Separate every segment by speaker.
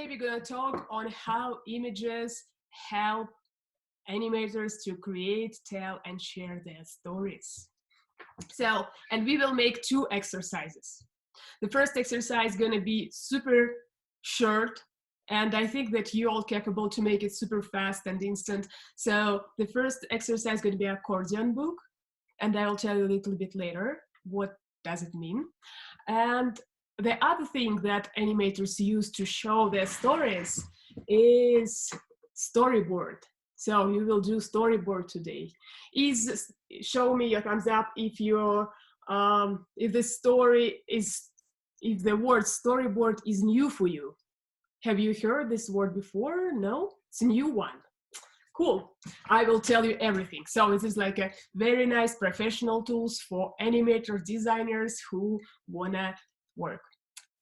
Speaker 1: today we're going to talk on how images help animators to create, tell, and share their stories. So, and we will make two exercises. The first exercise is going to be super short, and I think that you all capable to make it super fast and instant. So the first exercise is going to be accordion book, and I will tell you a little bit later what does it mean. And the other thing that animators use to show their stories is storyboard. So you will do storyboard today. Show me your thumbs up if you're if the word storyboard is new for you. Have you heard this word before? No, it's a new one. Cool. I will tell you everything. So this is like a very nice professional tools for animator designers who wanna work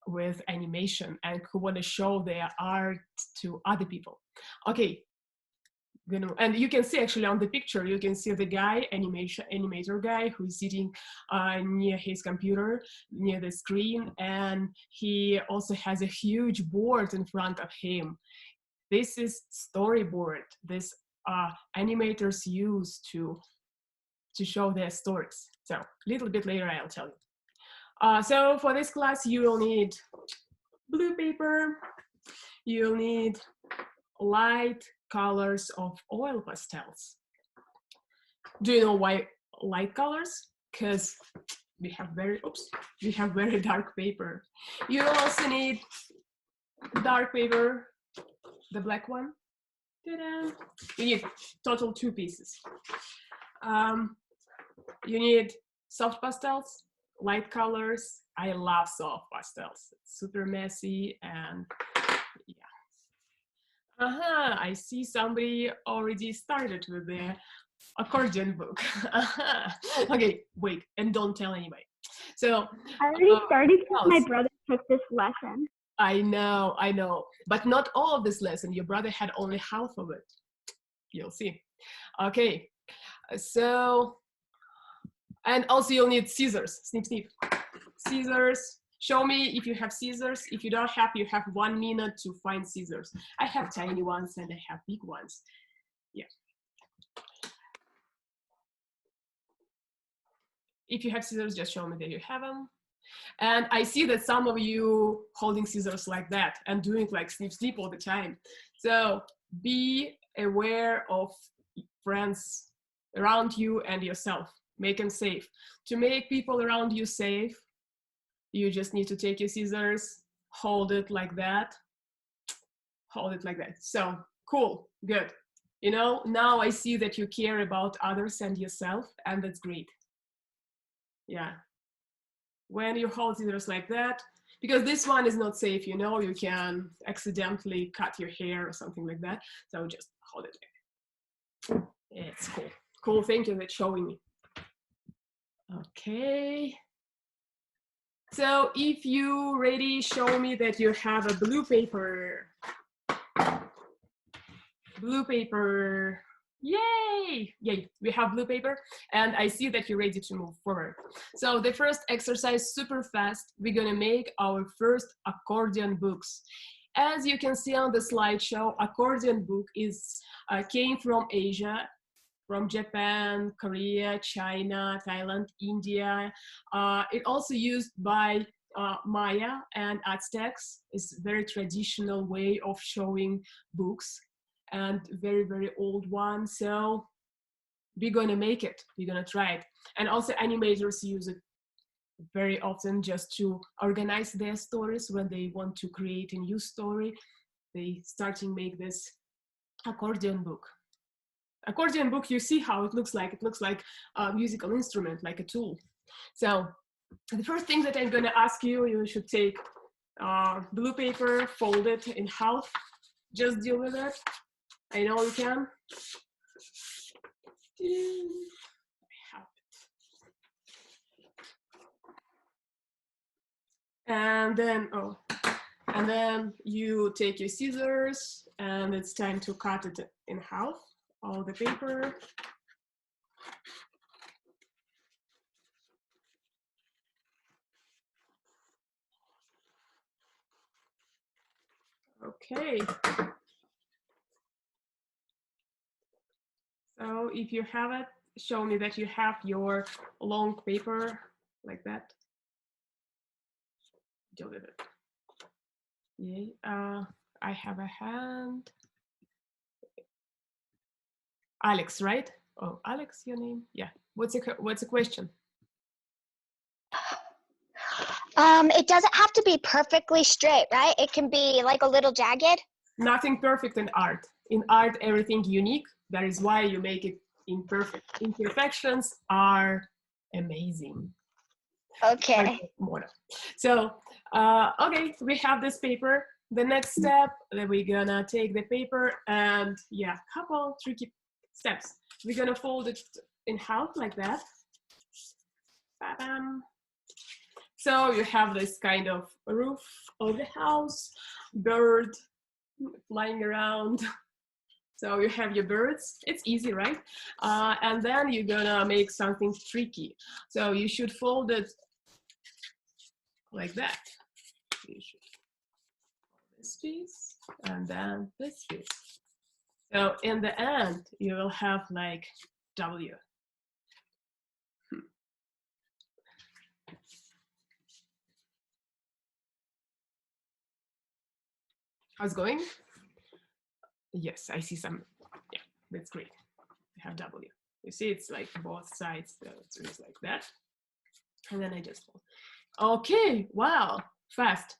Speaker 1: with animation and who wanna show their art to other people. Okay. And you can see actually on the picture, you can see the guy, animator guy, who's sitting near his computer, near the screen, and he also has a huge board in front of him. This is storyboard. This animators use to show their stories. So a little bit later I'll tell you. So for this class you will need blue paper, you'll need light colors of oil pastels. Do you know why light colors? Because we have very dark paper. You also need dark paper, the black one. Ta-da. You need total 2 pieces. You need soft pastels, light colors. I love soft pastels. It's super messy and yeah. I see somebody already started with the accordion book. Okay, wait, and don't tell anybody. So
Speaker 2: I already started because my brother took this lesson.
Speaker 1: I know, but not all of this lesson. Your brother had only half of it. You'll see. Okay, so, and also you'll need scissors. Snip, snip. Scissors. Show me if you have scissors. If you don't have, you have 1 minute to find scissors. I have tiny ones and I have big ones. Yeah. If you have scissors, just show me that you have them. And I see that some of you holding scissors like that and doing like snip, snip all the time. So be aware of friends around you and yourself. Make them safe. To make people around you safe, you just need to take your scissors, hold it like that. Hold it like that. So cool, good. You know, now I see that you care about others and yourself, and that's great. Yeah. When you hold scissors like that, because this one is not safe, you know, you can accidentally cut your hair or something like that. So just hold it like that. It's cool. Cool, thank you for showing me. Okay. So if you ready, show me that you have a blue paper. Blue paper. Yay! Yay, we have blue paper, and I see that you're ready to move forward. So the first exercise, super fast, we're gonna make our first accordion books. As you can see on the slideshow, accordion book came from Asia, from Japan, Korea, China, Thailand, India. It also used by Maya and Aztecs. It's a very traditional way of showing books and very, very old one. So we're gonna make it, we're gonna try it. And also animators use it very often just to organize their stories when they want to create a new story. They start to make this accordion book. Accordion book, you see how it looks like. It looks like a musical instrument, like a tool. So the first thing that I'm gonna ask you, you should take blue paper, fold it in half. Just deal with it. I know you can. And then you take your scissors and it's time to cut it in half, all the paper. Okay. So if you have it, show me that you have your long paper like that. Deal with it. Yay. I have a hand. Alex, right? Oh, Alex, your name? Yeah. What's the question?
Speaker 3: It doesn't have to be perfectly straight, right? It can be like a little jagged.
Speaker 1: Nothing perfect in art. In art, everything unique. That is why you make it imperfect. Imperfections are amazing.
Speaker 3: Okay.
Speaker 1: So, okay, we have this paper. The next step, that we're gonna take the paper and yeah, couple tricky steps. We're gonna fold it in half like that. Ba-bam. So you have this kind of roof of the house, bird flying around. So you have your birds. It's easy, right? And then you're gonna make something tricky. So you should fold it like that. You should fold this piece and then this piece. So in the end, you will have like W. How's it going? Yes, I see some. Yeah, that's great. I have W. You see, it's like both sides. So it's like that. And then I just fold. Okay, wow, fast.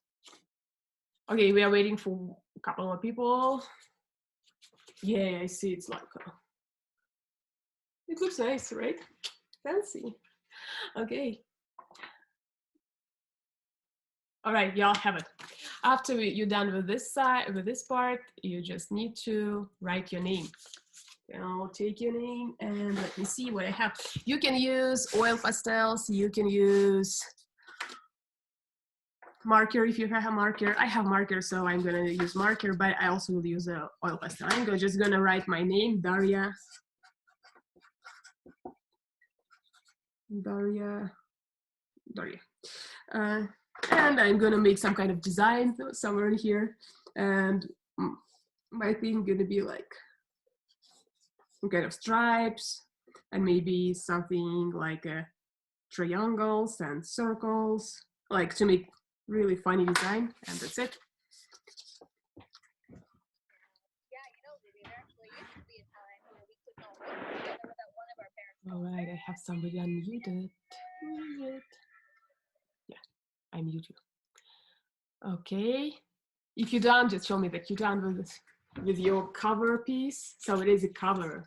Speaker 1: Okay, we are waiting for a couple more people. Yeah, I see. It's like, it looks nice, right? Fancy. Okay. All right, y'all have it. After you're done with this side, with this part, you just need to write your name. I'll take your name and let me see what I have. You can use oil pastels. You can use marker if you have a marker. I have marker, so I'm gonna use marker, but I also will use a oil pastel. I'm just gonna write my name, Daria. And I'm gonna make some kind of design somewhere in here, and my thing gonna be like some kind of stripes, and maybe something like triangles and circles, like to make really funny design, and that's it. All right, I have somebody unmuted. Yeah, I mute you. Okay, if you're done, just show me that you're done with this, with your cover piece. So it is a cover.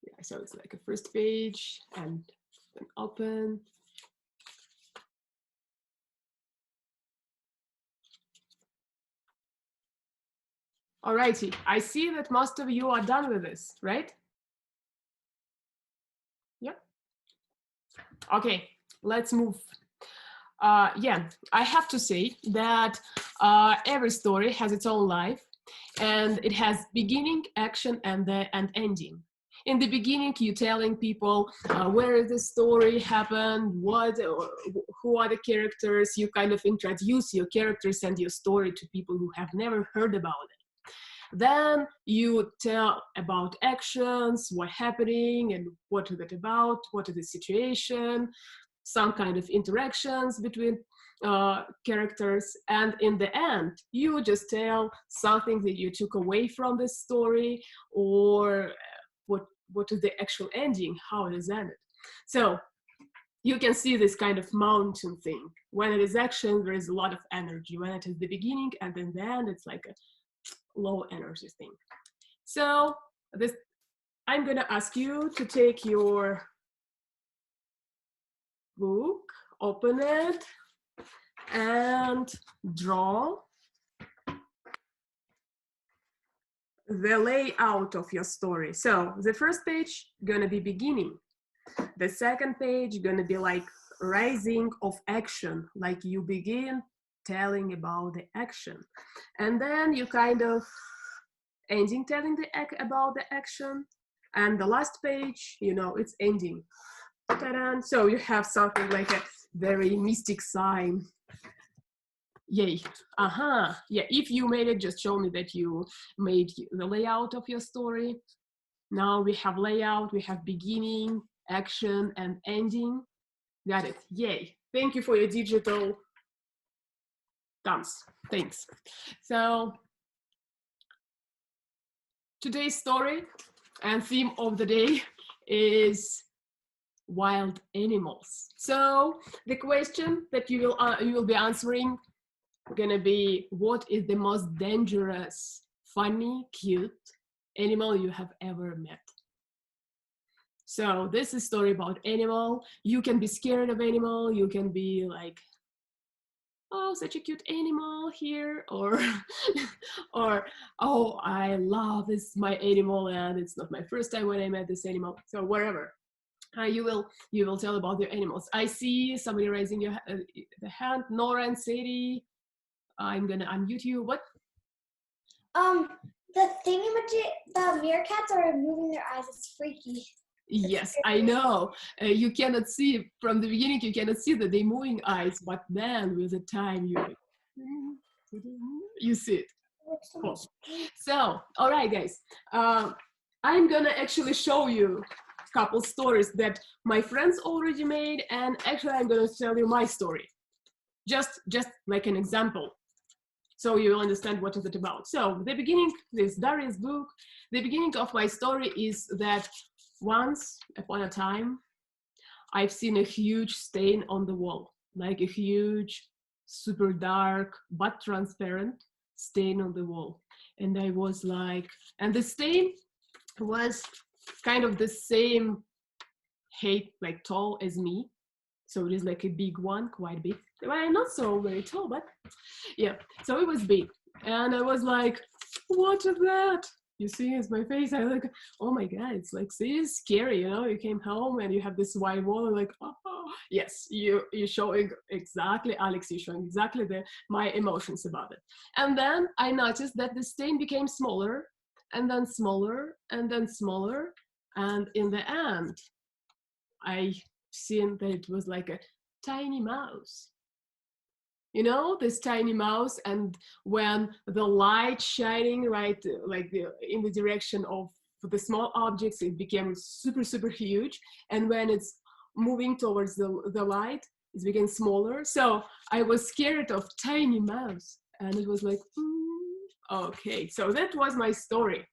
Speaker 1: Yeah, so it's like a first page and then open. Alrighty, I see that most of you are done with this, right? Yep. Okay, let's move. Yeah, I have to say that every story has its own life, and it has beginning, action, and ending. In the beginning, you're telling people where the story happened, who are the characters. You kind of introduce your characters and your story to people who have never heard about it. Then you tell about actions, what's happening, and what is it about, what is the situation, some kind of interactions between characters, and in the end, you just tell something that you took away from this story, or what is the actual ending, how it is ended. So you can see this kind of mountain thing. When it is action, there is a lot of energy. When it is the beginning and then the end, it's like a low energy thing. So this, I'm gonna ask you to take your book, open it, and draw the layout of your story. So the first page gonna be beginning. The second page gonna be like rising of action, like you begin telling about the action, and then you kind of ending telling about the action, and the last page, you know, it's ending. Ta-da! So you have something like a very mystic sign. Yay. Yeah, if you made it, just show me that you made the layout of your story. Now we have layout, we have beginning, action, and ending. Got it. Yay. Thank you for your digital thumbs. Thanks. So today's story and theme of the day is wild animals. So the question that you will be answering gonna be, what is the most dangerous, funny, cute animal you have ever met? So this is a story about animal. You can be scared of animal. You can be like, oh, such a cute animal here, or or oh, I love this my animal, and it's not my first time when I met this animal. So wherever. You will tell about your animals. I see somebody raising the hand. Nora and Sadie. I'm gonna unmute you. What?
Speaker 4: The thingamajig, the meerkats are moving their eyes. It's freaky.
Speaker 1: Yes, I know. You cannot see from the beginning. You cannot see that they're moving eyes, but then with the time you see it. Cool. So, all right, guys. I'm gonna actually show you a couple stories that my friends already made, and actually I'm gonna tell you my story, just like an example, so you will understand what is it about. So the beginning, this Darius book, the beginning of my story is that once upon a time, I've seen a huge stain on the wall, like a huge, super dark, but transparent stain on the wall. And I was like, and the stain was kind of the same height, like tall as me. So it is like a big one, quite big. Well, not so very tall, but yeah. So it was big. And I was like, what is that? You see, it's my face. I like, oh my God, it's like, see, it's scary, you know? You came home and you have this white wall, and like, oh, yes, you're showing exactly, Alex, you're showing exactly my emotions about it. And then I noticed that the stain became smaller, and then smaller, and then smaller. And in the end, I seen that it was like a tiny mouse. You know, this tiny mouse, and when the light shining right like in the direction of the small objects, it became super, super huge. And when it's moving towards the light, it became smaller. So I was scared of tiny mouse, and it was like, okay. So that was my story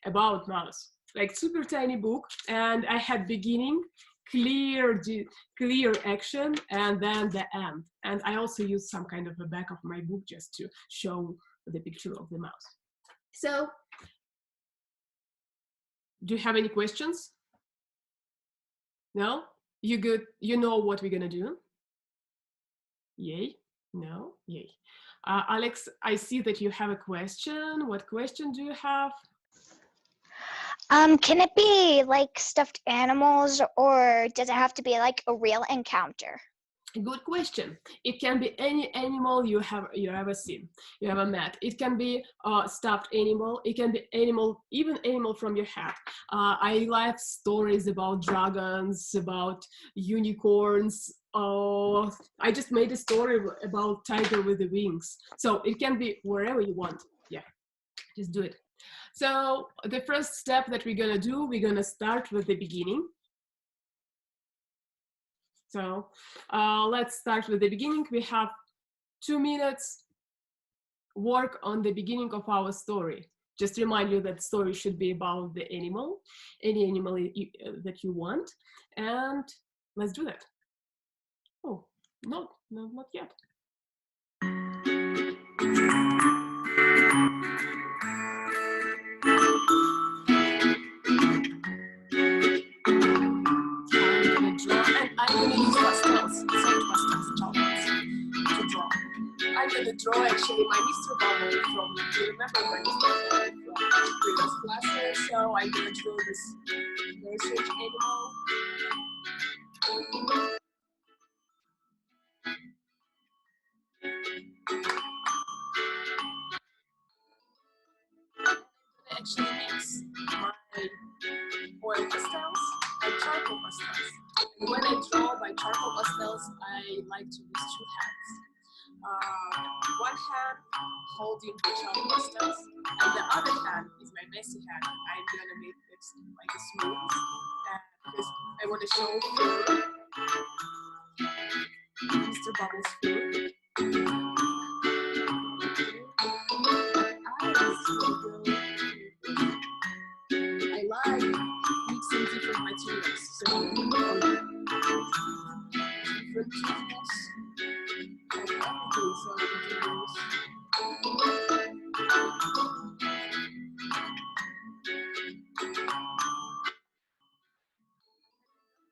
Speaker 1: about mouse, like super tiny book. And I had beginning, clear action, and then the end. And I also used some kind of a back of my book just to show the picture of the mouse. So, do you have any questions? No? You good? You know what we're gonna do? Yay? No? Yay. Alex, I see that you have a question. What question do you have?
Speaker 3: Can it be like stuffed animals, or does it have to be like a real encounter?
Speaker 1: Good question. It can be any animal you ever seen, you ever met. It can be a stuffed animal. It can be even animal from your head. I like stories about dragons, about unicorns. I just made a story about tiger with the wings. So it can be wherever you want. Yeah, just do it. So the first step that we're gonna do, we're gonna start with the beginning. So let's start with the beginning. We have 2 minutes work on the beginning of our story. Just remind you that story should be about the animal, any animal that you want. And let's do that. Oh, no, not yet. I'm going to use pastels, soft pastels, chalks, to draw. I'm going to draw actually my Mr. Bubble from, do you remember my Mr. Bubble from previous classes? So I'm going to draw this very strange animal. I actually mix my oil pastels and charcoal pastels. And when I draw by charcoal pastels, I like to use 2 hands. one hand holding the chop pastels, and the other hand is my messy hand. I'm gonna make this like a smooth because I want to show Mr. Bubble's food. I like mixing different materials, so different tools and everything, so we can use.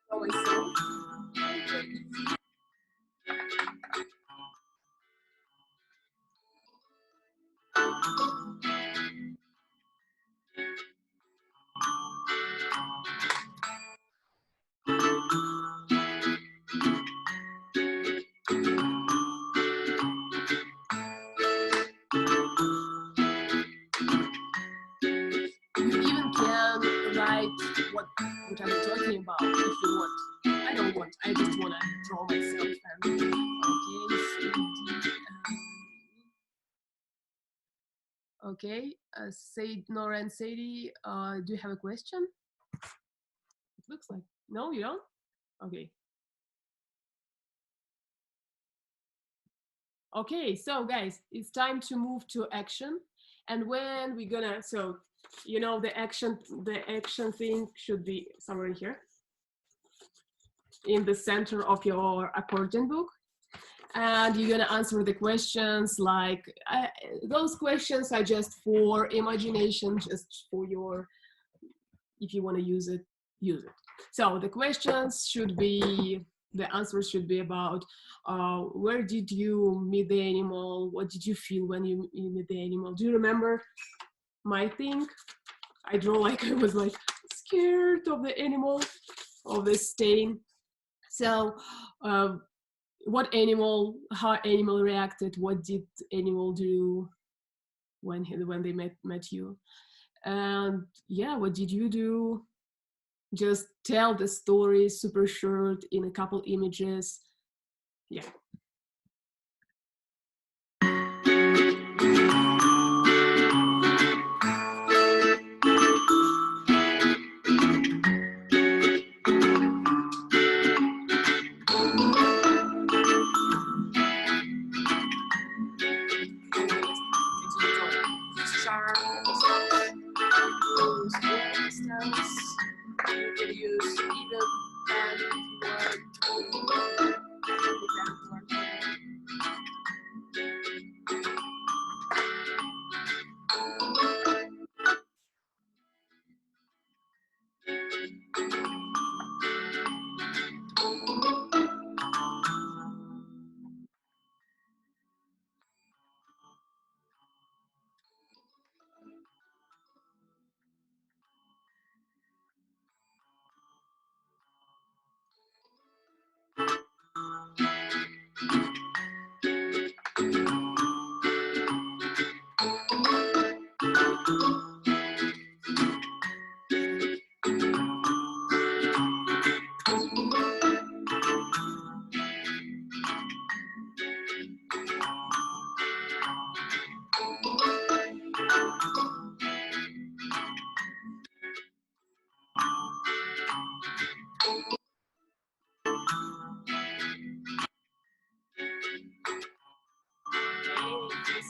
Speaker 1: For myself. You even can write what I'm talking about if you want. I don't want. I just want to draw myself. And okay, Said, Nora and Sadie, do you have a question? It looks like no, you don't. Okay. Okay, so guys, it's time to move to action. And when we're gonna, so you know the action thing should be somewhere here in the center of your accordion book. And you're gonna answer the questions like those questions are just for imagination, just for your, if you want to use it, use it. So the questions should be, the answers should be about where did you meet the animal? What did you feel when you met the animal? Do you remember my thing? I draw like I was like scared of the animal, of the stain. So what animal, how animal reacted, what did animal do when they met you? And yeah, what did you do? Just tell the story super short in a couple images. Yeah.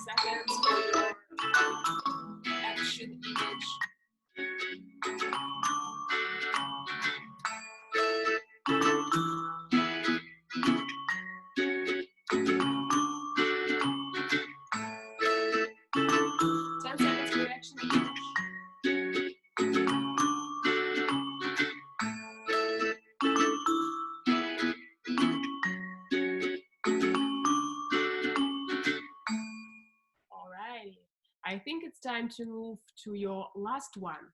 Speaker 1: Seconds for your action image. I think it's time to move to your last one.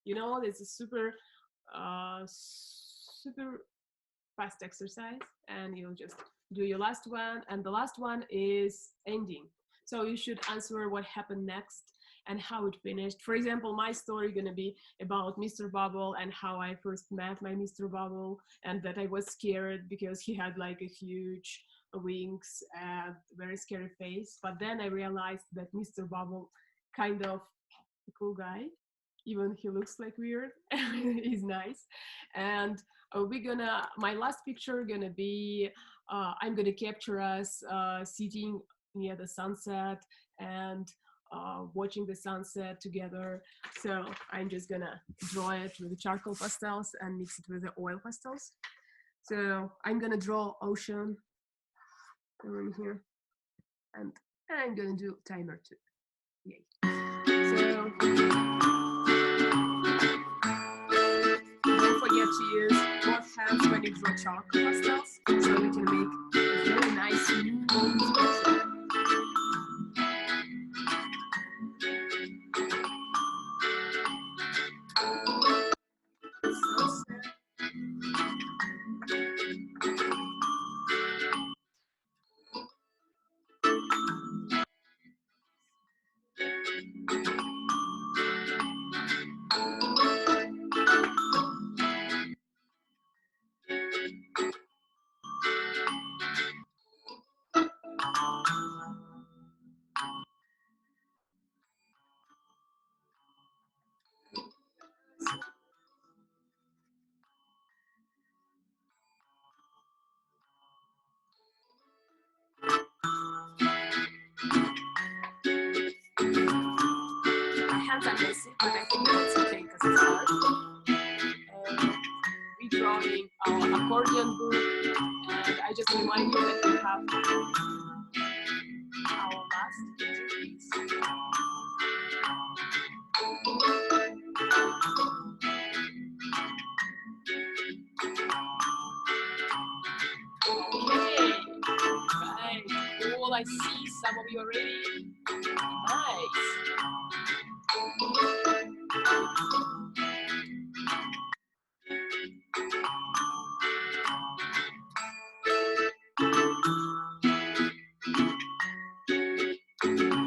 Speaker 1: You know, this is super fast exercise, and you'll just do your last one, and the last one is ending. So you should answer what happened next and how it finished. For example, my story gonna be about Mr. Bubble and how I first met my Mr. Bubble, and that I was scared because he had like a huge wings and very scary face. But then I realized that Mr. Bubble kind of a cool guy. Even he looks like weird. He's nice. And my last picture gonna be, I'm gonna capture us sitting near the sunset and watching the sunset together. So I'm just gonna draw it with the charcoal pastels and mix it with the oil pastels. So I'm gonna draw ocean in here, and I'm gonna do timer too. Yay. So don't forget to use both hands when you draw charcoal pastels, so we can make a very nice smooth picture. Are messy, but I think that's okay because it's hard. Redrawing our accordion book, and I just remind you that we have our last piece. Okay, right, cool. I see some of you already. Nice.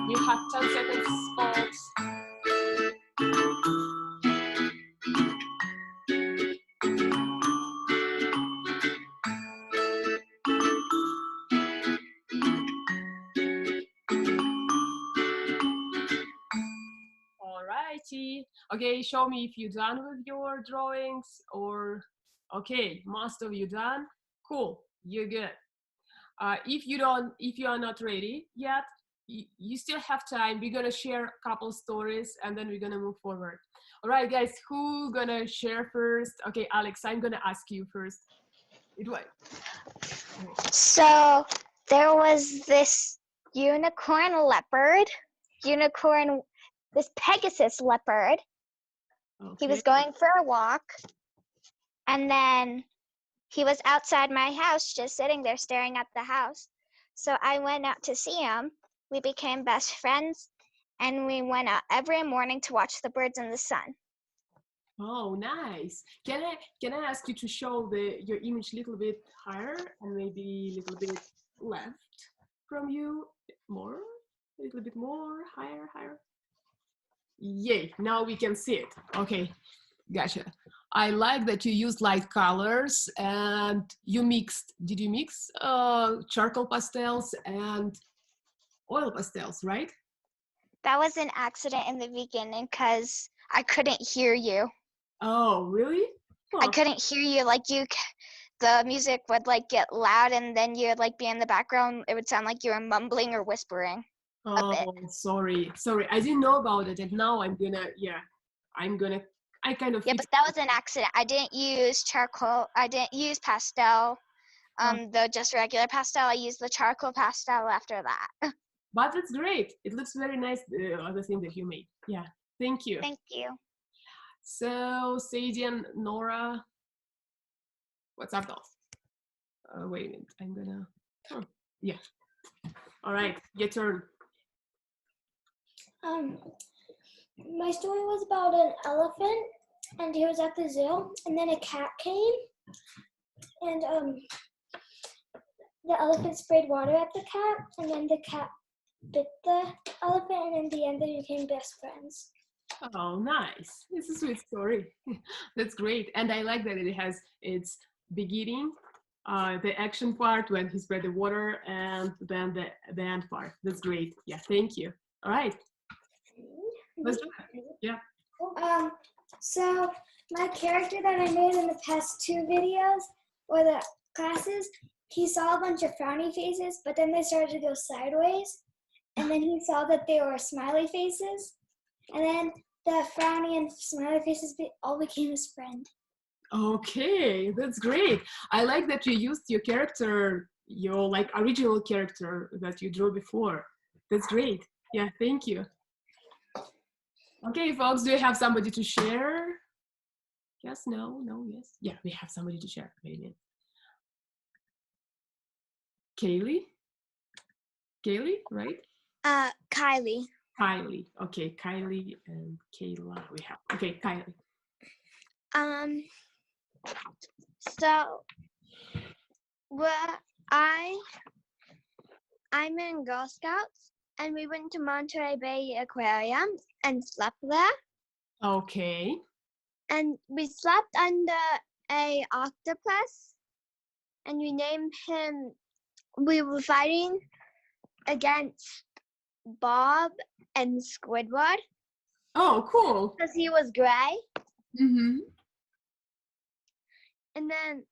Speaker 1: You have 10 seconds, folks. Alrighty. Okay, show me if you're done with your drawings, or okay, most of you done. Cool, you're good. If you are not ready yet, you still have time. We're gonna share a couple stories and then we're gonna move forward. All right, guys, who gonna share first? Okay, Alex, I'm gonna ask you first.
Speaker 3: So there was this this Pegasus leopard.
Speaker 1: Okay.
Speaker 3: He was going for a walk, and then he was outside my house just sitting there staring at the house. So I went out to see him. We became best friends, and we went out every morning to watch the birds in the sun.
Speaker 1: Oh, nice. Can I ask you to show your image a little bit higher and maybe a little bit left from you? More? A little bit more? Higher? Yay, now we can see it. Okay, gotcha. I like that you used light colors and did you mix charcoal pastels and oil pastels, right?
Speaker 3: That was an accident in the beginning because I couldn't hear you.
Speaker 1: Oh, really? Huh.
Speaker 3: I couldn't hear you. The music would get loud, and then you'd be in the background. It would sound like you were mumbling or whispering.
Speaker 1: Oh, sorry. I didn't know about it, and now I kind of.
Speaker 3: Yeah, but that was an accident. I didn't use charcoal. I didn't use pastel. The just regular pastel. I used the charcoal pastel after that.
Speaker 1: But that's great. It looks very nice. The other thing that you made. Yeah. Thank you.
Speaker 3: Thank you.
Speaker 1: So, Sadie and Nora, what's up, dolls? Wait a minute. I'm gonna. Oh, yeah. All right. Your turn.
Speaker 4: My story was about an elephant, and he was at the zoo, and then a cat came, and the elephant sprayed water at the cat, and then the cat bit the elephant, and in the end they became best friends.
Speaker 1: Oh, nice. It's a sweet story. That's great. And I like that it has its beginning the action part when he spread the water, and then the end part. That's great. Yeah, thank you. All right, let's do it. Yeah.
Speaker 4: So my character that I made in the past 2 videos or the classes, he saw a bunch of frowny faces, but then they started to go sideways, and then he saw that they were smiley faces, and then the frowny and smiley faces all became his friend.
Speaker 1: Okay, that's great. I like that you used your character, your like original character that you drew before. That's great. Yeah, thank you. Okay, folks, do you have somebody to share? Yes, no, no, yes. Yeah, we have somebody to share. Wait a minute. Kaylee? Kaylee, right?
Speaker 3: Kylie.
Speaker 1: Kylie. Okay, Kylie and Kayla we have. Okay, Kylie.
Speaker 3: So I'm in Girl Scouts, and we went to Monterey Bay Aquarium and slept there.
Speaker 1: Okay.
Speaker 3: And we slept under a octopus, and we named him. We were fighting against Bob and Squidward.
Speaker 1: Oh, cool.
Speaker 3: Because he was gray.
Speaker 1: Mm-hmm.
Speaker 3: And then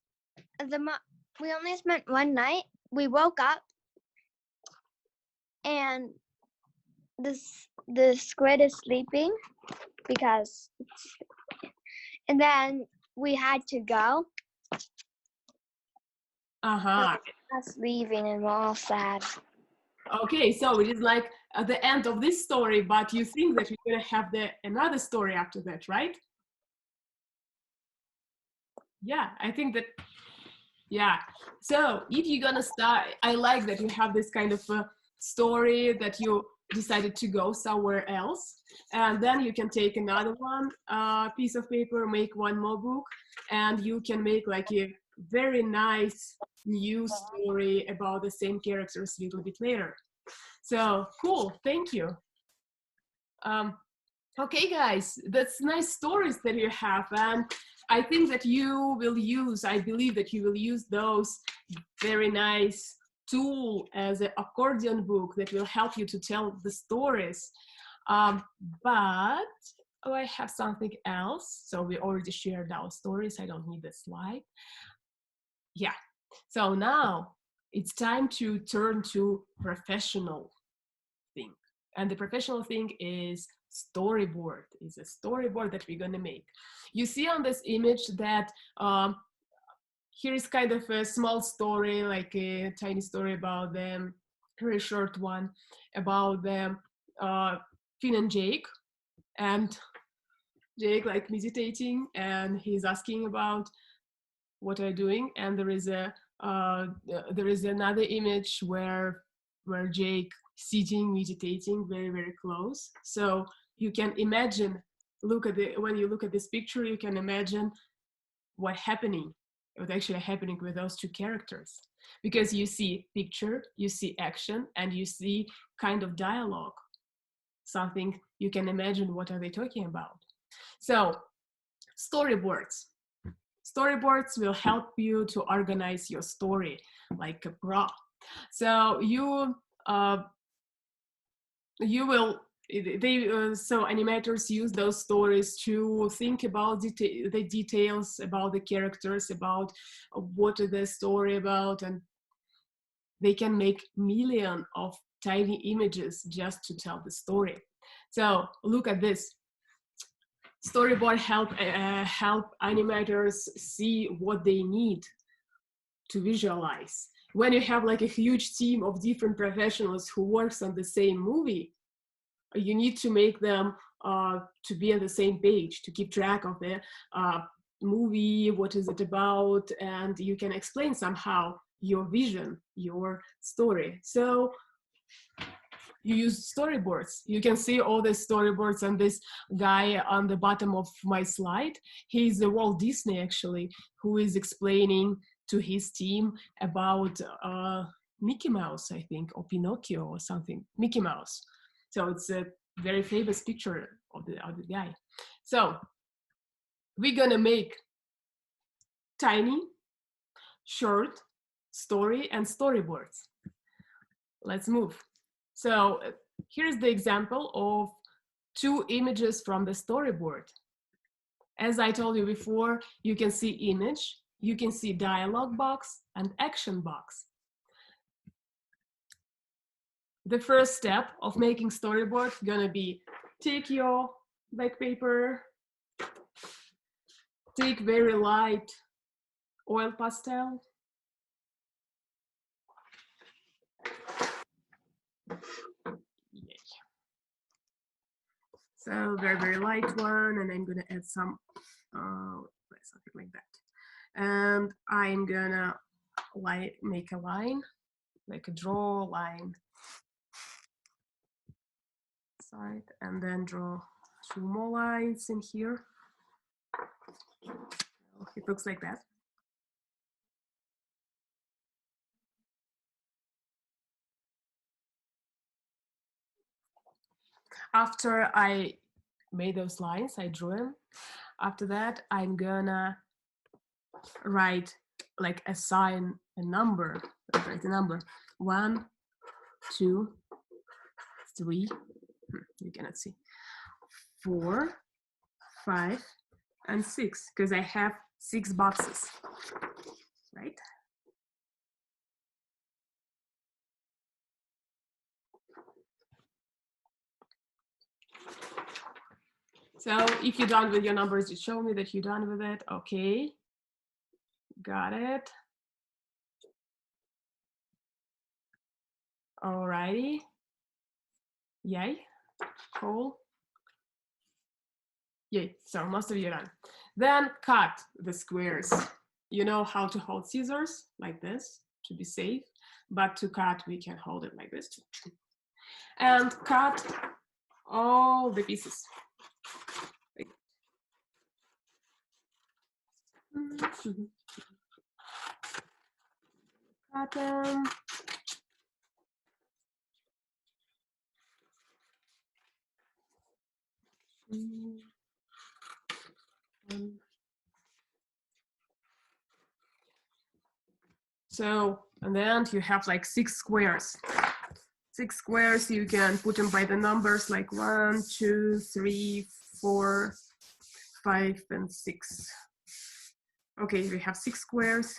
Speaker 3: we only spent one night. We woke up, and the squid is sleeping because. And then we had to go.
Speaker 1: Uh-huh.
Speaker 3: Us leaving, and we're all sad.
Speaker 1: Okay, so it is like at the end of this story, but you think that you're gonna have another story after that, right? Yeah, I think that, yeah. So if you're gonna start, I like that you have this kind of story that you decided to go somewhere else, and then you can take another one piece of paper, make one more book, and you can make like a very nice new story about the same characters a little bit later. So cool, thank you. Okay, guys, that's nice stories that you have, and I think that you will use, I believe that you will use those very nice tool as an accordion book that will help you to tell the stories. But I have something else. So we already shared our stories. I don't need the slide. Yeah. So now it's time to turn to professional thing. And the professional thing is storyboard. Is a storyboard that we're gonna make. You see on this image that here is kind of a small story, like a tiny story about them, very short one about them, Finn and Jake, and Jake like meditating, and he's asking about what are you doing, and there is another image where Jake sitting meditating very very close. So you can imagine, when you look at this picture, you can imagine what's actually happening with those two characters, because you see picture, you see action, and you see kind of dialogue, something you can imagine what are they talking about. So storyboards will help you to organize your story like a pro. So so animators use those stories to think about the details about the characters, about what is the story about, and they can make millions of tiny images just to tell the story. So look at this. Storyboard help animators see what they need to visualize. When you have like a huge team of different professionals who works on the same movie, you need to make them to be on the same page, to keep track of the movie, what is it about, and you can explain somehow your vision, your story. So you use storyboards. You can see all the storyboards, and this guy on the bottom of my slide, he's the Walt Disney actually, who is explaining to his team about Mickey Mouse, I think, or Pinocchio or something, Mickey Mouse. So it's a very famous picture of the guy. So we're gonna make tiny short story and storyboards. Let's move. So here's the example of 2 images from the storyboard. As I told you before, you can see image, you can see dialogue box and action box. The first step of making storyboard gonna be take your black paper, take very light oil pastel, so very light one, and I'm gonna add some something like that, and I'm gonna make a line, like a draw line side, and then draw 2 more lines in here. It looks like that. After I made those lines, I drew them. After that, I'm gonna write, like, assign a number. Write a number 1, 2, 3. You cannot see. 4, 5, and 6, because I have 6 boxes, right? So if you're done with your numbers, you show me that you're done with it. Okay, got it. Alrighty. Yay, cool. Yay, so most of you are done. Then cut the squares. You know how to hold scissors, like this, to be safe. But to cut, we can hold it like this. And cut all the pieces. Cut them. So, and then you have like 6 squares. 6 squares, you can put them by the numbers, like 1, 2, 3, 4, 5, and 6. Okay, we have 6 squares.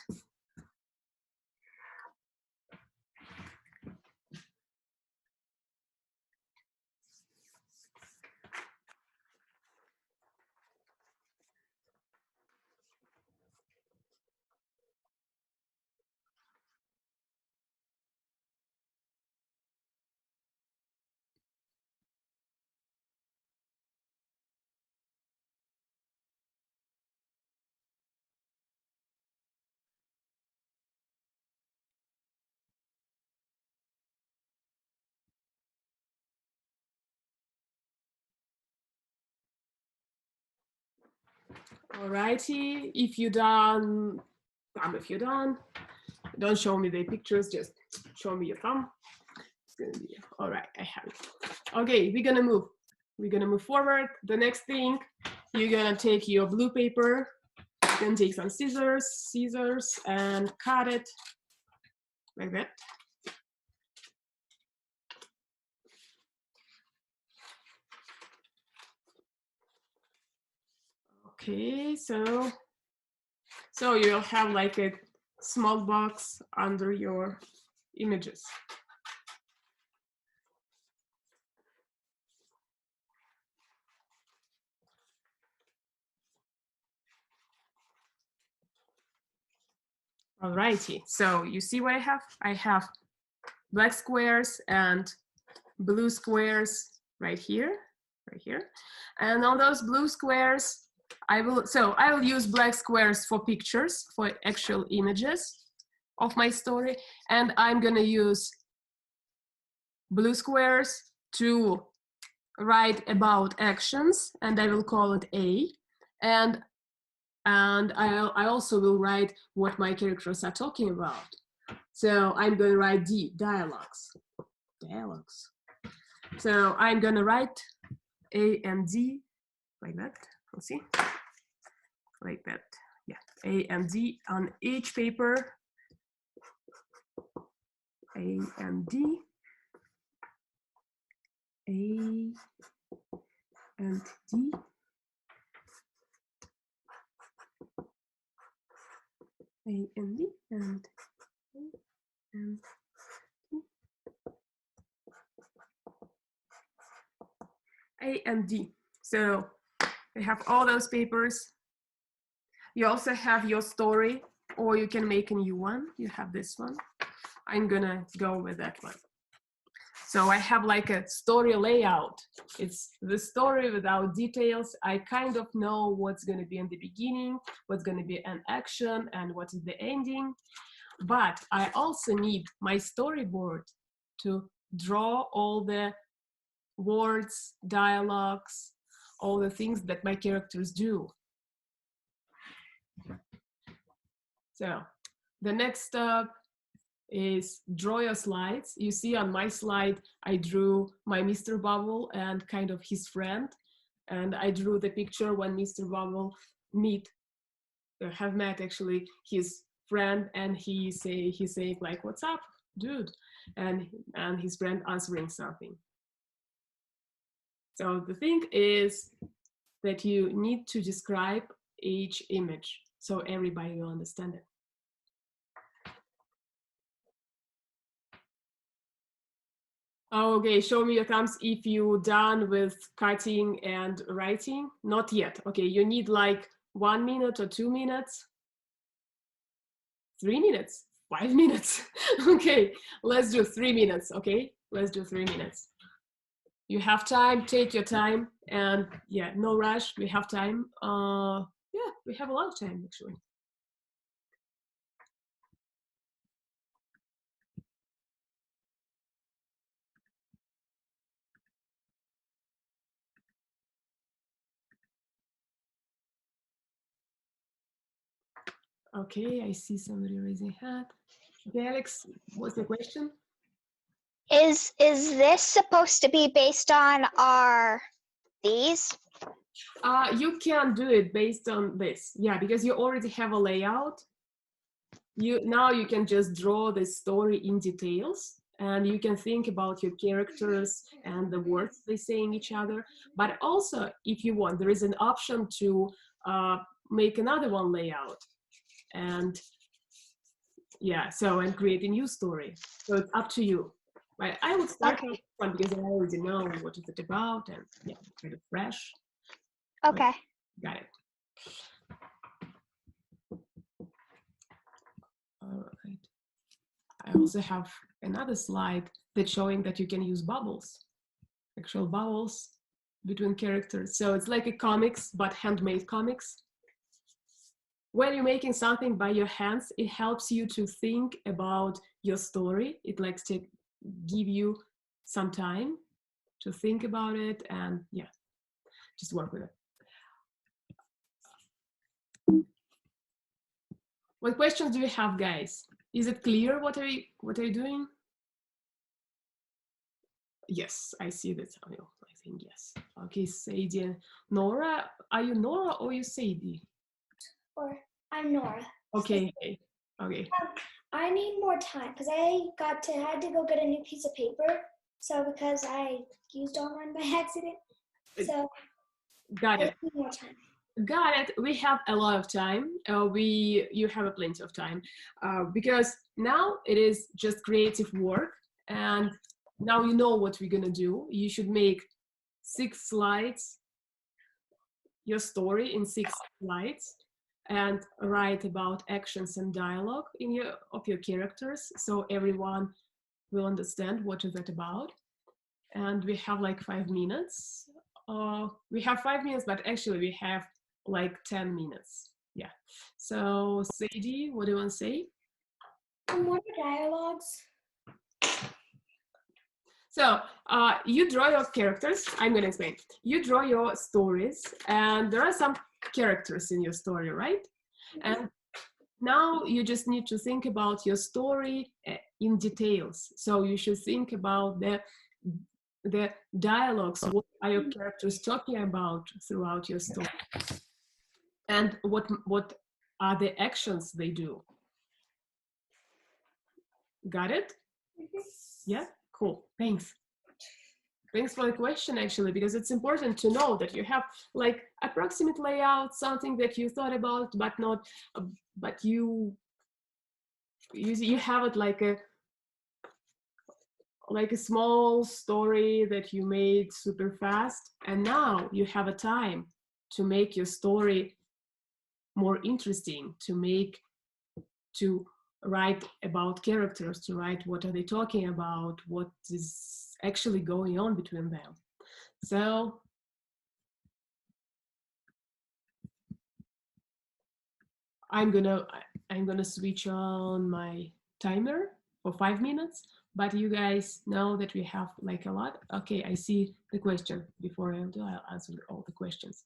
Speaker 1: Alrighty, if you're done, if you're done, don't show me the pictures, just show me your thumb. It's gonna be, all right, I have it. Okay, we're gonna move. We're gonna move forward. The next thing, you're gonna take your blue paper, then take some scissors, and cut it like that. Okay, so you'll have like a small box under your images. Alrighty, so you see what I have? I have black squares and blue squares right here. And on those blue squares, I will use black squares for pictures, for actual images of my story, and I'm gonna use blue squares to write about actions, and I will call it A, and I also will write what my characters are talking about. So I'm going to write D, dialogues. So I'm going to write A and D like that. Let's see, like that. Yeah. A and D on each paper. A and D. A and D. A and D and A and D. A and D. So we have all those papers. You also have your story, or you can make a new one. You have this one. I'm gonna go with that one. So I have like a story layout. It's the story without details. I kind of know what's gonna be in the beginning, what's gonna be an action, and what is the ending. But I also need my storyboard to draw all the words, dialogues, all the things that my characters do. So the next step is draw your slides. You see on my slide, I drew my Mr. Bubble and kind of his friend. And I drew the picture when Mr. Bubble have met actually his friend, and he say like, "What's up, dude?" And his friend answering something. So the thing is that you need to describe each image so everybody will understand it. Okay, show me your thumbs if you're done with cutting and writing. Not yet. Okay, you need like 1 minute or 2 minutes. 3 minutes, 5 minutes. Okay, let's do 3 minutes, okay? Let's do 3 minutes. You have time, take your time, and yeah, no rush, we have time. Yeah, we have a lot of time actually. Okay, I see somebody raising hand. Okay, Alex, what's the question?
Speaker 3: Is this supposed to be based on these?
Speaker 1: You can do it based on this, yeah, because you already have a layout. Now you can just draw the story in details, and you can think about your characters and the words they say in each other. But also, if you want, there is an option to make another one layout, and yeah, so and create a new story. So it's up to you. But I would start with one because I already know what is it about, and yeah, kind of fresh.
Speaker 3: Okay.
Speaker 1: Got it. All right. I also have another slide that's showing that you can use bubbles, actual bubbles between characters. So it's like a comics, but handmade comics. When you're making something by your hands, it helps you to think about your story. It likes to give you some time to think about it, and yeah, just work with it. What questions do you have, guys? Is it clear what are you doing? Yes, I see that. I think yes. Okay, Sadie. Nora, are you Nora or you Sadie?
Speaker 4: Or I'm Nora.
Speaker 1: Okay, okay.
Speaker 4: I need more time because I had to go get a new piece of paper. So because I used all mine by accident. So
Speaker 1: got it.
Speaker 4: I need more time.
Speaker 1: Got it. We have a lot of time. You have a plenty of time because now it is just creative work, and now you know what we're gonna do. You should make 6 slides, your story in 6 slides, and write about actions and dialogue of your characters, so everyone will understand what is that about. And we have like 5 minutes. We have 5 minutes, but actually we have like 10 minutes. Yeah. So Sadie, what do you want to say?
Speaker 4: More dialogues.
Speaker 1: So you draw your characters. I'm going to explain. You draw your stories, and there are some characters in your story, right? And now you just need to think about your story in details. So you should think about the dialogues. What are your characters talking about throughout your story? And what are the actions they do. Got it? Yeah, cool, thanks. Thanks for the question, actually, because it's important to know that you have like approximate layout, something that you thought about, but not, but you have it like a small story that you made super fast, and now you have a time to make your story more interesting, to write about characters, to write what are they talking about, what is actually going on between them. So I'm gonna switch on my timer for 5 minutes, but you guys know that we have like a lot. Okay, I see the question. Before I do, I'll answer all the questions.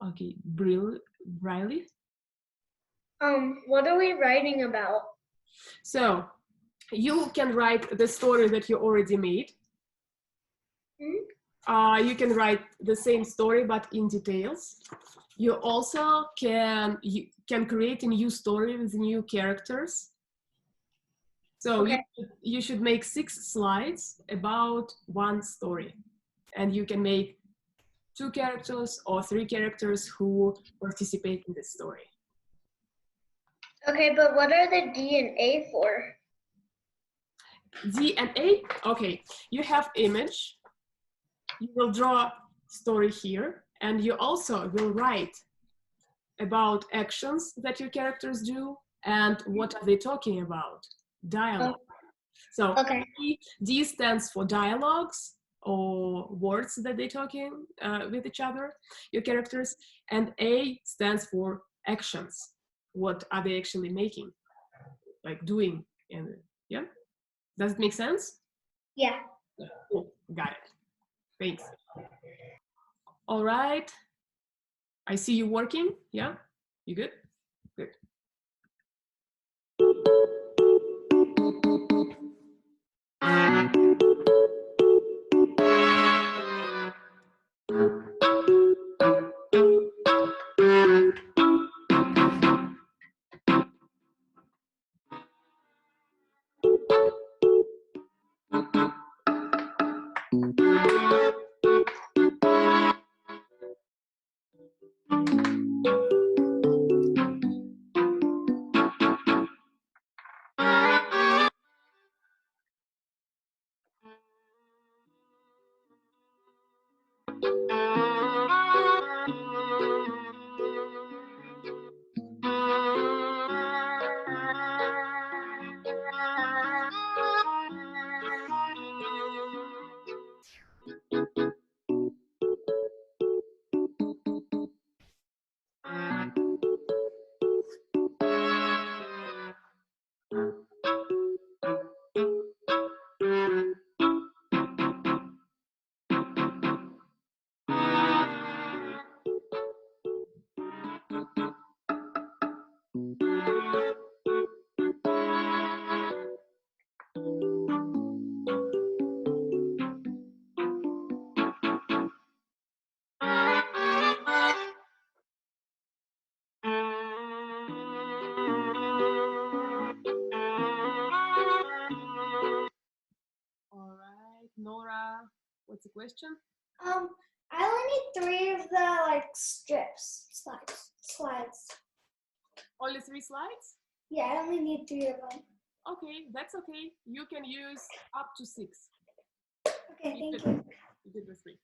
Speaker 1: Okay, Briley.
Speaker 5: What are we writing about?
Speaker 1: So you can write the story that you already made. You can write the same story but in details. You also can create a new story with new characters. So
Speaker 5: Okay.
Speaker 1: you should make 6 slides about one story, and you can make 2 characters or 3 characters who participate in the story.
Speaker 5: Okay, but what are the D and A for?
Speaker 1: D and A, okay, you have image, you will draw story here, and you also will write about actions that your characters do and what are they talking about, dialogue. So
Speaker 5: Okay.
Speaker 1: D stands for dialogues or words that they're talking with each other, your characters, and A stands for actions. What are they actually making, like doing? And yeah, does it make sense?
Speaker 5: Yeah.
Speaker 1: Cool. Got it. Thanks. All right. I see you working. Yeah, you good? Good. All right, Nora, what's the question?
Speaker 4: I only need 3 of the like slides.
Speaker 1: Only 3 slides?
Speaker 4: Yeah, I only need 3 of them.
Speaker 1: Okay, that's okay. You can use up to 6.
Speaker 4: Okay, thank you.
Speaker 1: You did the 3.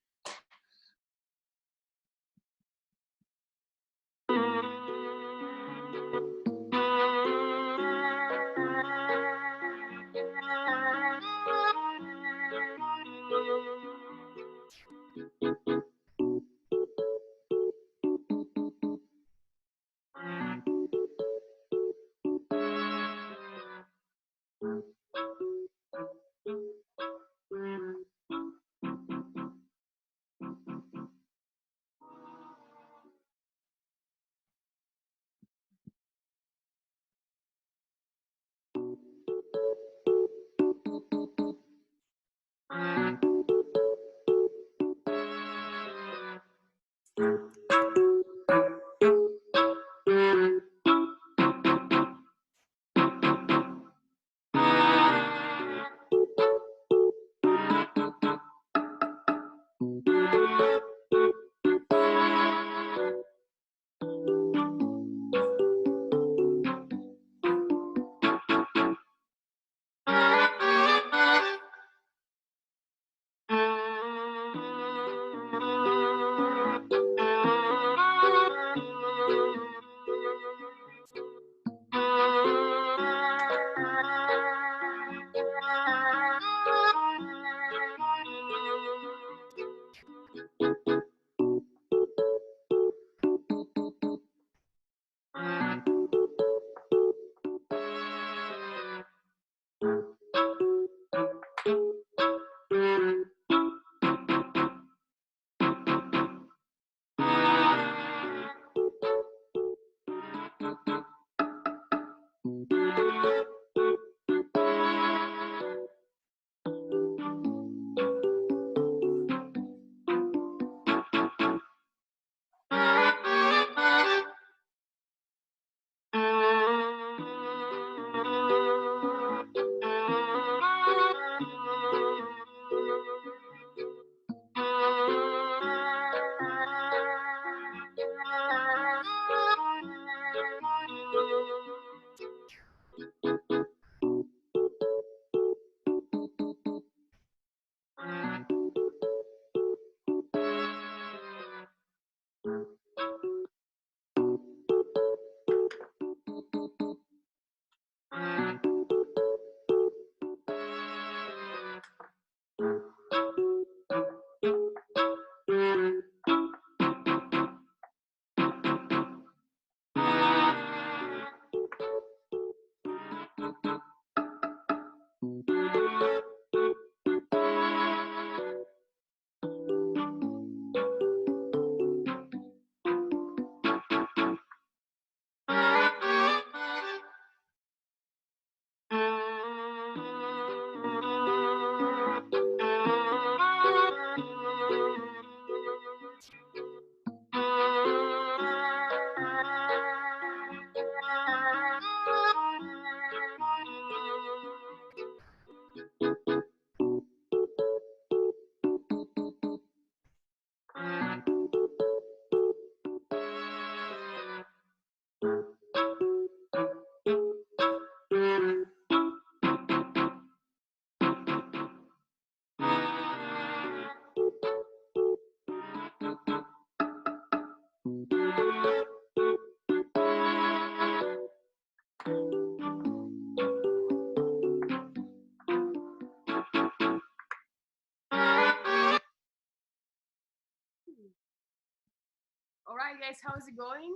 Speaker 1: right, guys, how's it going?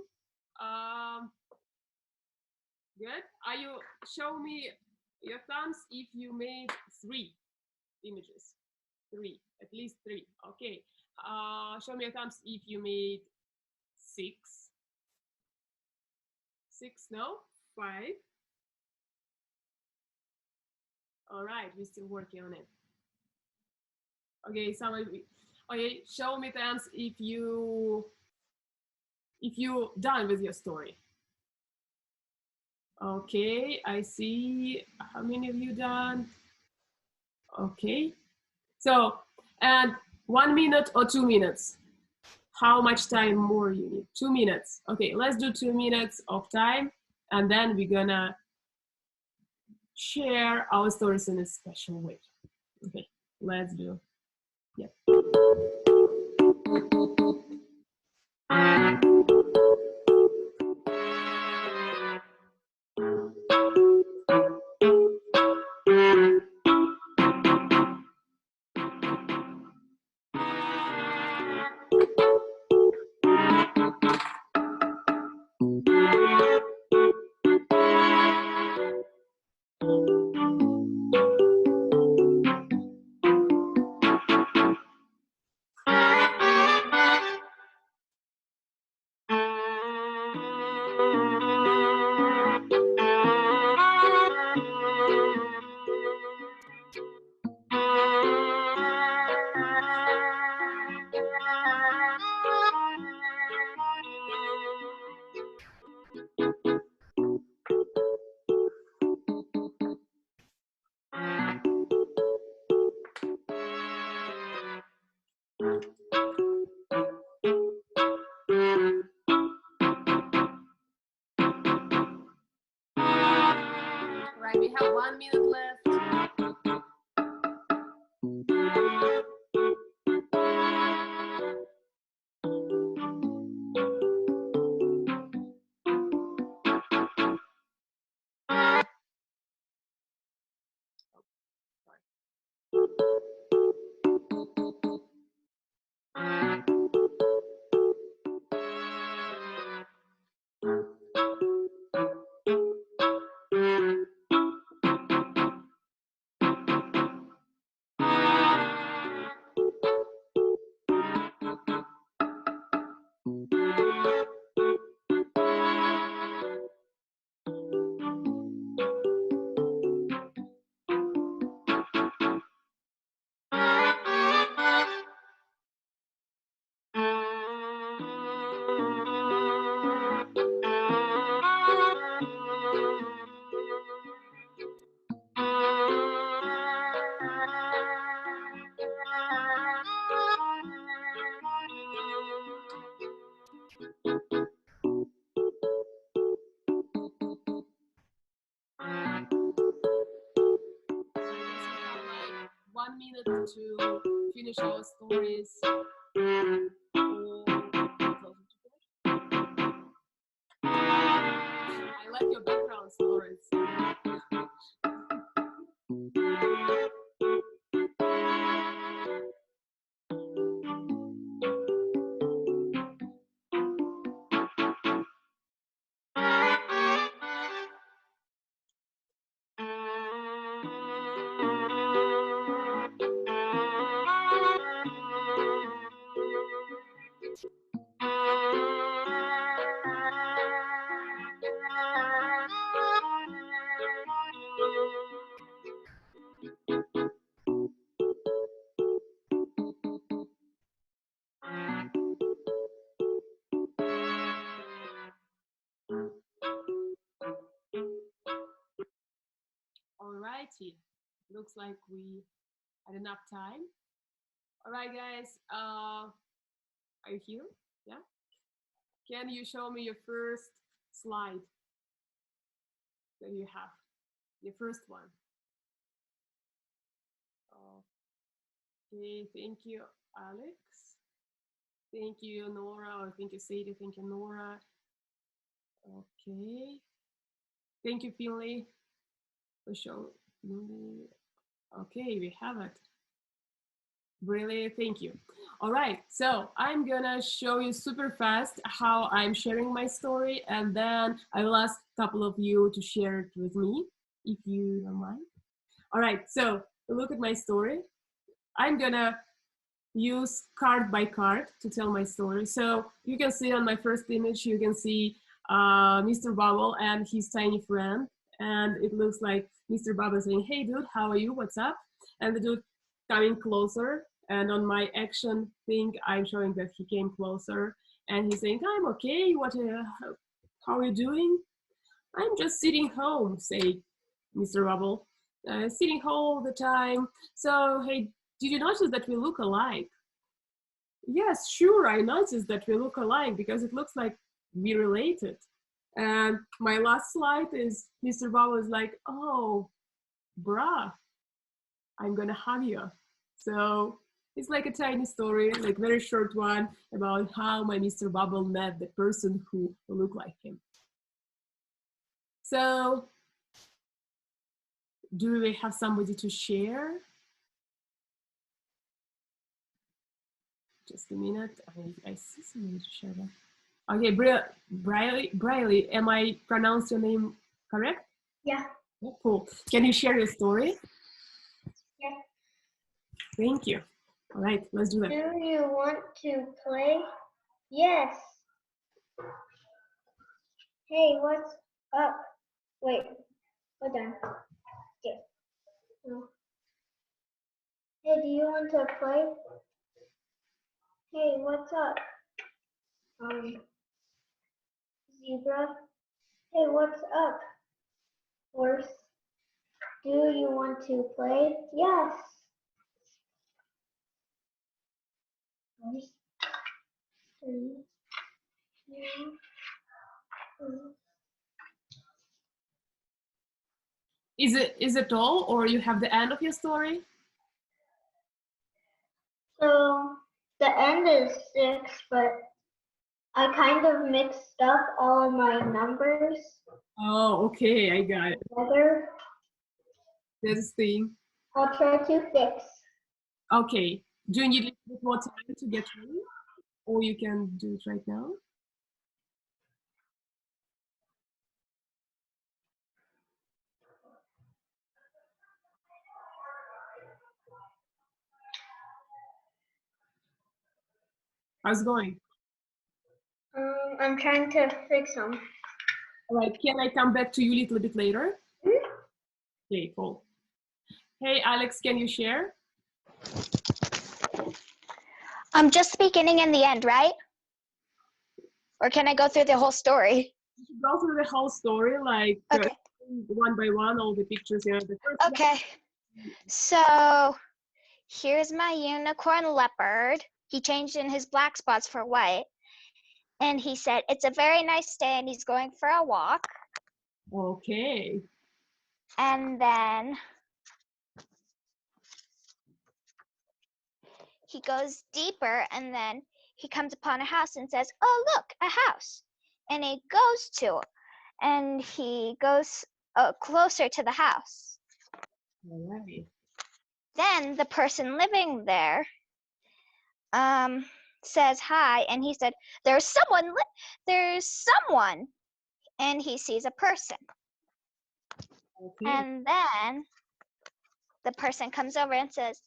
Speaker 1: Good. Are you, show me your thumbs if you made 3 images. 3, at least 3. Okay. Show me your thumbs if you made 6. 6, no? 5. All right, we're still working on it. Okay, okay, show me thumbs if you done with your story. Okay, I see. How many of you done? Okay. So, and 1 minute or 2 minutes? How much time more you need? 2 minutes. Okay, let's do 2 minutes of time, and then we're gonna share our stories in a special way. Okay, let's do. Yeah. Right, we have 1 minute left. To finish our stories. I like your background stories. Alrighty, looks like we had enough time. All right, guys, are you here? Yeah. Can you show me your first slide that you have? Your first one. Okay, thank you, Alex. Thank you, Nora, or thank you, Sadie. Thank you, Nora. Okay. Thank you, Finley, for showing. Okay, we have it. Really, thank you. All right, so I'm gonna show you super fast how I'm sharing my story, and then I will ask a couple of you to share it with me, if you don't mind. All right, so look at my story. I'm gonna use card by card to tell my story. So you can see on my first image, you can see Mr. Bubble and his tiny friend. And it looks like Mr. Bubble saying, hey dude, how are you? What's up? And the dude coming closer. And on my action thing, I'm showing that he came closer. And he's saying, I'm okay. How are you doing? I'm just sitting home, say Mr. Bubble. Sitting home all the time. So, hey, did you notice that we look alike? Yes, sure, I noticed that we look alike because it looks like we related. And my last slide is Mr. Bubble is like, oh, bruh, I'm gonna hug you. So it's like a tiny story, like very short one about how my Mr. Bubble met the person who looked like him. So do we have somebody to share? Just a minute. I see somebody to share that. Okay, Briley, am I pronounced your name correct?
Speaker 5: Yeah.
Speaker 1: Oh, cool. Can you share your story?
Speaker 5: Yeah.
Speaker 1: Thank you. All right, let's do that.
Speaker 5: Do you want to play? Yes. Hey, what's up? Wait, hold on. Okay. No. Hey, do you want to play? Hey, what's up? Zebra. Hey, what's up? Horse. Do you want to play? Yes. Horse. 3, 2, 1.
Speaker 1: Is it all, or you have the end of your story?
Speaker 5: So the end is 6, but I kind of mixed up all of my numbers
Speaker 1: Oh, okay, I got it.
Speaker 5: together.
Speaker 1: That's the thing.
Speaker 5: I'll try to fix.
Speaker 1: Okay. Do you need a little bit more time to get ready, or you can do it right now? How's it going?
Speaker 5: I'm trying to fix them.
Speaker 1: All right. Can I come back to you a little bit later? Okay, cool. Hey, Alex, can you share?
Speaker 3: Just the beginning and the end, right? Or can I go through the whole story?
Speaker 1: You should go through the whole story, like
Speaker 3: Okay.
Speaker 1: one by one, all the pictures. You know, the first one.
Speaker 3: Okay. So here's my unicorn leopard. He changed in his black spots for white. And he said, it's a very nice day and he's going for a walk.
Speaker 1: Okay.
Speaker 3: And then he goes deeper and then he comes upon a house and says, oh, look, a house. And he goes to it and he goes closer to the house.
Speaker 1: All right.
Speaker 3: Then the person living there says hi, and he said, there's someone, and he sees a person.
Speaker 1: Okay.
Speaker 3: And then the person comes over and says,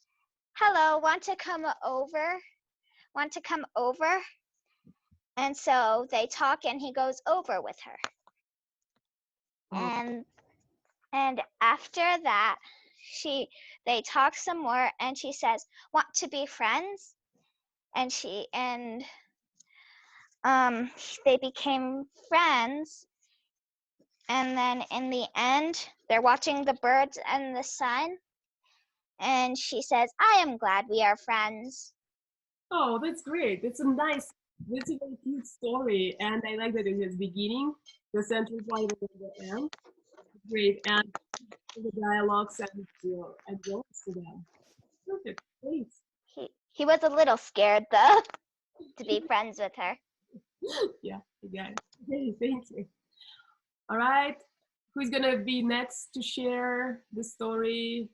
Speaker 3: hello, want to come over? And so they talk and he goes over with her.
Speaker 1: Oh.
Speaker 3: And after that, they talk some more and she says, want to be friends? And they became friends. And then in the end, they're watching the birds and the sun. And she says, I am glad we are friends.
Speaker 1: Oh, that's great. That's a very cute story. And I like that it has beginning, the center point, and the end. Great. And the dialogues and words to them. Perfect. Great.
Speaker 3: He was a little scared though to be friends with her.
Speaker 1: Yeah, I got it. Okay, thank you. All right. Who's gonna be next to share the story?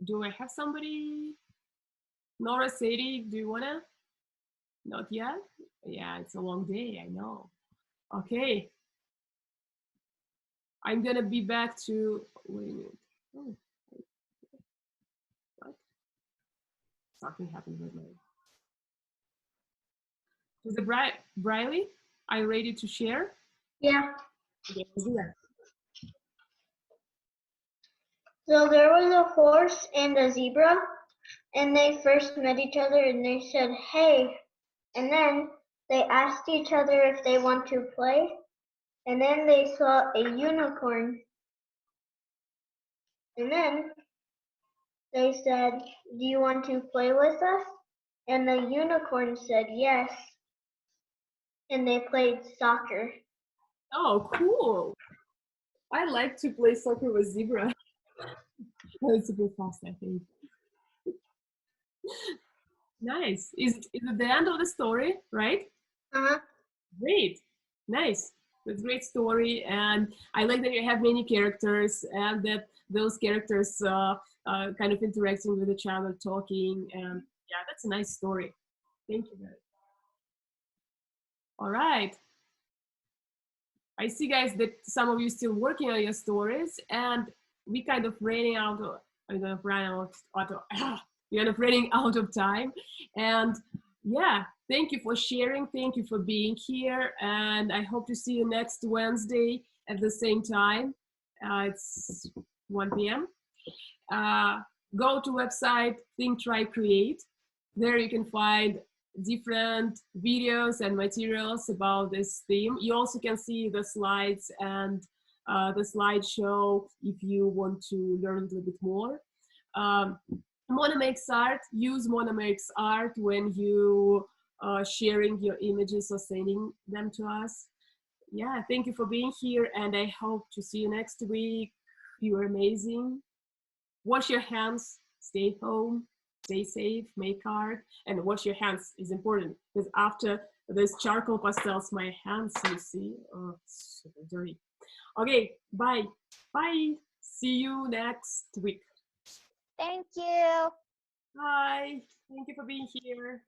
Speaker 1: do I have somebody? Nora, Sadie, do you wanna? Not yet? Yeah, it's a long day, I know. Okay. I'm gonna be back to, wait a minute. Oh, what? Something happened with my, is it Briley? Are you ready to share?
Speaker 5: Yeah.
Speaker 1: Okay, let's do that.
Speaker 5: So there was a horse and a zebra, and they first met each other and they said, hey. And then they asked each other if they want to play. And then they saw a unicorn. And then they said, do you want to play with us? And the unicorn said yes. And they played soccer.
Speaker 1: Oh, cool. I like to play soccer with zebra. It's super fast, I think. Nice. Is it the end of the story, right?
Speaker 5: Uh-huh.
Speaker 1: Great. Nice. That's a great story. And I like that you have many characters and that those characters kind of interacting with each other, talking. And yeah, that's a nice story. Thank you, guys. All right. I see, guys, that some of you still working on your stories, and we kind of running out of, I'm gonna run out of, we're kind of running out of time. And yeah, thank you for sharing. Thank you for being here. And I hope to see you next Wednesday at the same time. It's 1 p.m. Go to website Think, Try, Create. There you can find different videos and materials about this theme. You also can see the slides and the slideshow if you want to learn a little bit more. Mona Makes Art, use Mona Makes Art when you sharing your images or sending them to us. Yeah, thank you for being here, and I hope to see you next week. You're amazing. Wash your hands, stay home, stay safe, make art, and wash your hands is important because after this charcoal pastels, my hands, you see, oh, super dirty. Okay, bye. Bye. See you next week.
Speaker 3: Thank you.
Speaker 1: Bye. Thank you for being here.